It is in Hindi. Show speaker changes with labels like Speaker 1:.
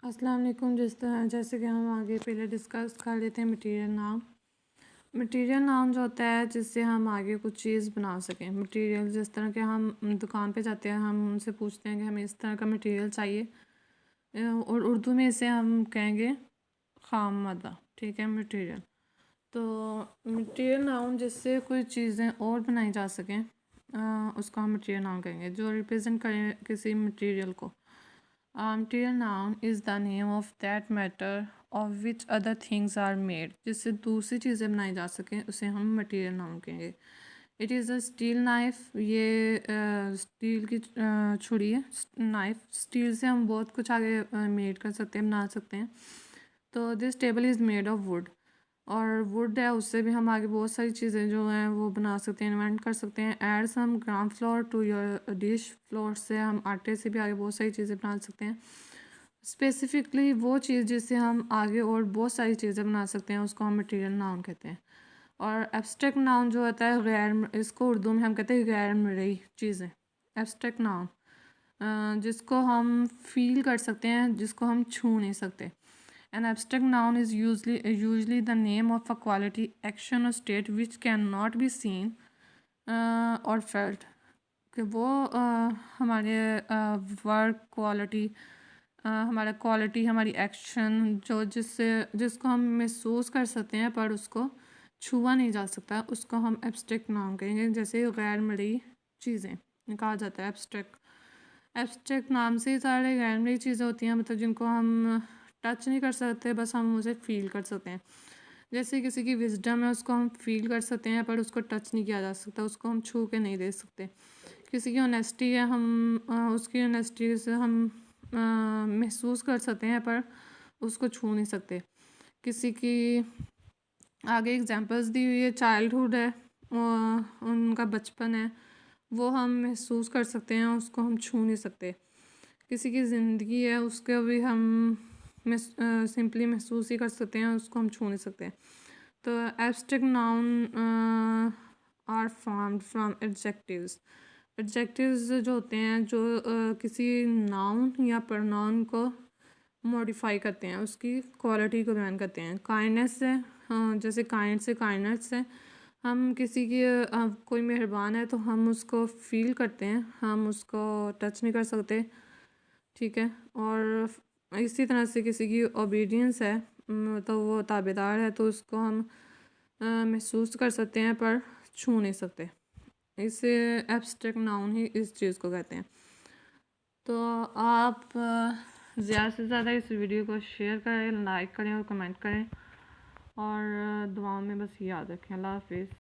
Speaker 1: अस्सलाम वालेकुम। जैसे कि हम आगे पहले डिस्कस कर लेते हैं मटेरियल नाउन। मटेरियल नाउन जो होता है जिससे हम आगे कुछ चीज़ बना सकें। मटेरियल जिस तरह के हम दुकान पे जाते हैं, हम उनसे पूछते हैं कि हमें इस तरह का मटेरियल चाहिए, और उर्दू में इसे हम कहेंगे खाम मादा। ठीक है, मटेरियल। तो मटेरियल नाउन जिससे कोई चीज़ें और बनाई जा सकें, उसको हम मटेरियल नाउन कहेंगे, जो रिप्रेजेंट करें किसी मटेरियल को। Material noun is the name of that matter of which other things are made. जिससे दूसरी चीज़ें बनाई जा सकें उसे हम मटेरियल नाउन कहेंगे। It is a steel knife. ये स्टील की छुरी है, नाइफ। स्टील से हम बहुत कुछ आगे मेड कर सकते हैं, बना सकते हैं। तो this table is made of would. और वुड है, उससे भी हम आगे बहुत सारी चीज़ें जो हैं वो बना सकते हैं, इन्वेंट कर सकते हैं। Add some gram flour to your dish. Flour से हम आटे से भी आगे बहुत सारी चीज़ें बना सकते हैं। स्पेसिफिकली वो चीज़ जिससे हम आगे और बहुत सारी चीज़ें बना सकते हैं उसको हम मटेरियल नाउन कहते हैं। और एब्स्ट्रैक्ट नाउन जो होता है गैर, इसको उर्दू में हम कहते हैं गैर मरई चीज़ें। एब्स्ट्रैक्ट नाउन जिसको हम फील कर सकते हैं, जिसको हम छू नहीं सकते। An abstract noun is usually the name of a quality, action or state which cannot be seen or felt. कि वो हमारे वर्क क्वालिटी, हमारा क्वालिटी, हमारी एक्शन जो जिसको हम महसूस कर सकते हैं पर उसको छुआ नहीं जा सकता, उसको हम एब्स्ट्रैक्ट नाउन कहेंगे। जैसे गैर मरई चीज़ें कहा जाता है एब्स्ट्रैक्ट। एब्स्ट्रैक्ट नाम से ही सारे गैर मरई चीज़ें होती हैं, मतलब जिनको हम टच नहीं कर सकते, बस हम उसे फील कर सकते हैं। जैसे किसी की विजडम है, उसको हम फील कर सकते हैं पर उसको टच नहीं किया जा सकता, उसको हम छू के नहीं दे सकते। किसी की ऑनेस्टी है, हम उसकी ऑनेस्टी से हम महसूस कर सकते हैं पर उसको छू नहीं सकते। किसी की आगे एग्जांपल्स दी हुई है, चाइल्डहुड है, उनका बचपन है, वो हम महसूस कर सकते हैं, उसको हम छू नहीं सकते। किसी की ज़िंदगी है, उसको भी हम सिंपली महसूस ही कर सकते हैं, उसको हम छू नहीं सकते। तो abstract noun are formed from adjectives. Adjectives जो होते हैं जो किसी नाउन या प्रोनाउन को मॉडिफाई करते हैं, उसकी क्वालिटी को बयान करते हैं। काइंडनेस है, जैसे काइंड से काइंडनेस है, हम किसी की कोई मेहरबान है तो हम उसको फील करते हैं, हम उसको टच नहीं कर सकते। ठीक है। और इसी तरह से किसी की ओबीडियंस है, तो वो ताबेदार है, तो उसको हम महसूस कर सकते हैं पर छू नहीं सकते। इसे एब्स्ट्रैक्ट नाउन ही इस चीज़ को कहते हैं। तो आप ज़्यादा से ज़्यादा इस वीडियो को शेयर करें, लाइक करें और कमेंट करें, और दुआओं में बस याद रखें। अल्लाह हाफिज़।